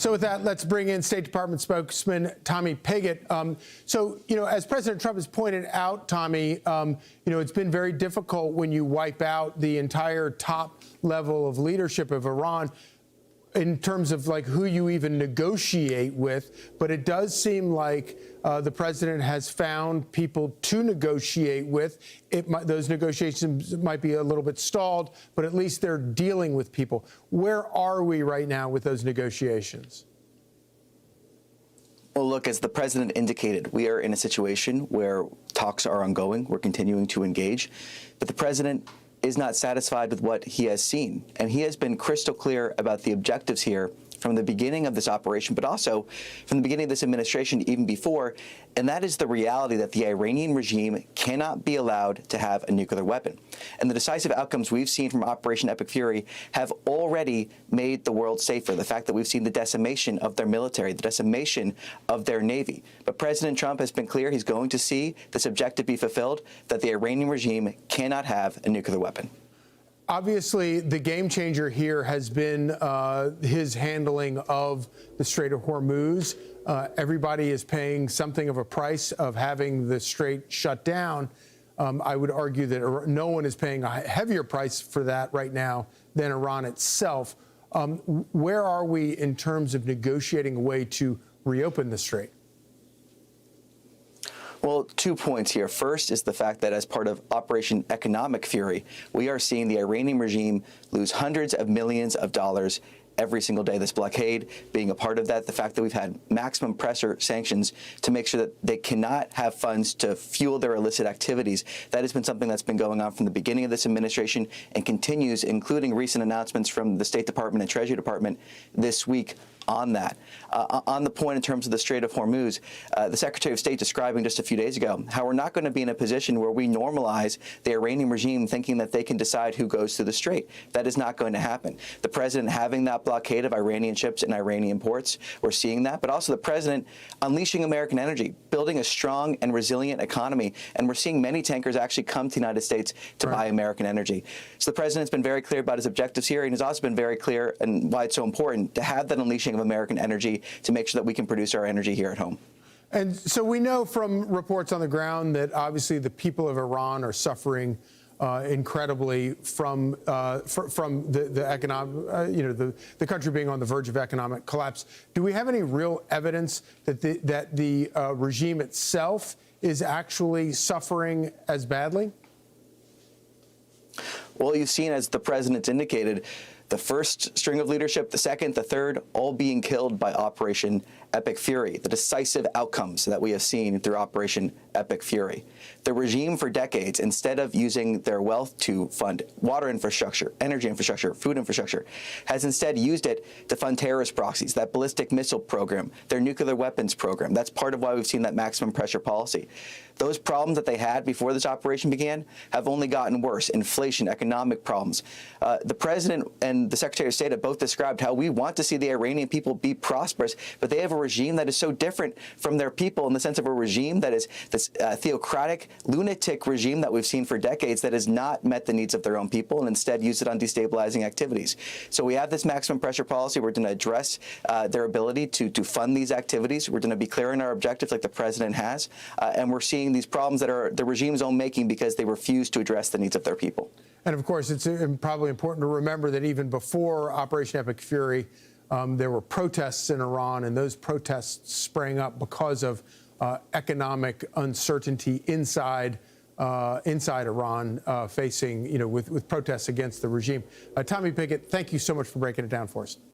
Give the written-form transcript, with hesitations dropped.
So with that, let's bring in State Department spokesman Tommy Pigott. As President Trump has pointed out, Tommy, it's been very difficult when you wipe out the entire top level of leadership of Iran in terms of like who you even negotiate with. But it does seem like the president has found people to negotiate with. Those negotiations might be a little bit stalled, but at least they're dealing with people. Where are we right now with those negotiations? Well, look, as the president indicated, we are in a situation where talks are ongoing. We're continuing to engage. But the president is not satisfied with what he has seen. And he has been crystal clear about the objectives here from the beginning of this operation, but also from the beginning of this administration, even before, and that is the reality that the Iranian regime cannot be allowed to have a nuclear weapon. And the decisive outcomes we've seen from Operation Epic Fury have already made the world safer. The fact that we've seen the decimation of their military, the decimation of their navy. But President Trump has been clear he's going to see this objective be fulfilled, that the Iranian regime cannot have a nuclear weapon. Obviously, the game changer here has been his handling of the Strait of Hormuz. Everybody is paying something of a price of having the strait shut down. I would argue that no one is paying a heavier price for that right now than Iran itself. Where are we in terms of negotiating a way to reopen the strait? Well, 2 points here. First is the fact that as part of Operation Economic Fury, we are seeing the Iranian regime lose hundreds of millions of dollars every single day. This blockade being a part of that, the fact that we've had maximum pressure sanctions to make sure that they cannot have funds to fuel their illicit activities. That has been something that's been going on from the beginning of this administration and continues, including recent announcements from the State Department and Treasury Department this week on that. On the point in terms of the Strait of Hormuz, the Secretary of State describing just a few days ago how we're not going to be in a position where we normalize the Iranian regime thinking that they can decide who goes through the strait. That is not going to happen. The president having that blockade of Iranian ships in Iranian ports, we're seeing that, but also the president unleashing American energy, building a strong and resilient economy, and we're seeing many tankers actually come to the United States to buy American energy. So the president's been very clear about his objectives here, and he's also been very clear and why it's so important to have that unleashing of American energy to make sure that we can produce our energy here at home. And so we know from reports on the ground that obviously the people of Iran are suffering incredibly from the economic, the country being on the verge of economic collapse. Do we have any real evidence that the regime itself is actually suffering as badly? Well, you've seen, as the president's indicated, the first string of leadership, the second, the third, all being killed by Operation Epic Fury, the decisive outcomes that we have seen through Operation Epic Fury. The regime for decades, instead of using their wealth to fund water infrastructure, energy infrastructure, food infrastructure, has instead used it to fund terrorist proxies, that ballistic missile program, their nuclear weapons program. That's part of why we've seen that maximum pressure policy. Those problems that they had before this operation began have only gotten worse. Inflation, economic problems. The president and the Secretary of State have both described how we want to see the Iranian people be prosperous, but they have a regime that is so different from their people in the sense of a regime that is this theocratic, lunatic regime that we've seen for decades that has not met the needs of their own people and instead used it on destabilizing activities. So we have this maximum pressure policy. We're going to address their ability to fund these activities. We're going to be clear in our objectives like the president has, and we're seeing these problems that are the regime's own making because they refuse to address the needs of their people. And of course, it's probably important to remember that even before Operation Epic Fury, there were protests in Iran, and those protests sprang up because of economic uncertainty inside Iran, facing with protests against the regime. Tommy Pigott, thank you so much for breaking it down for us.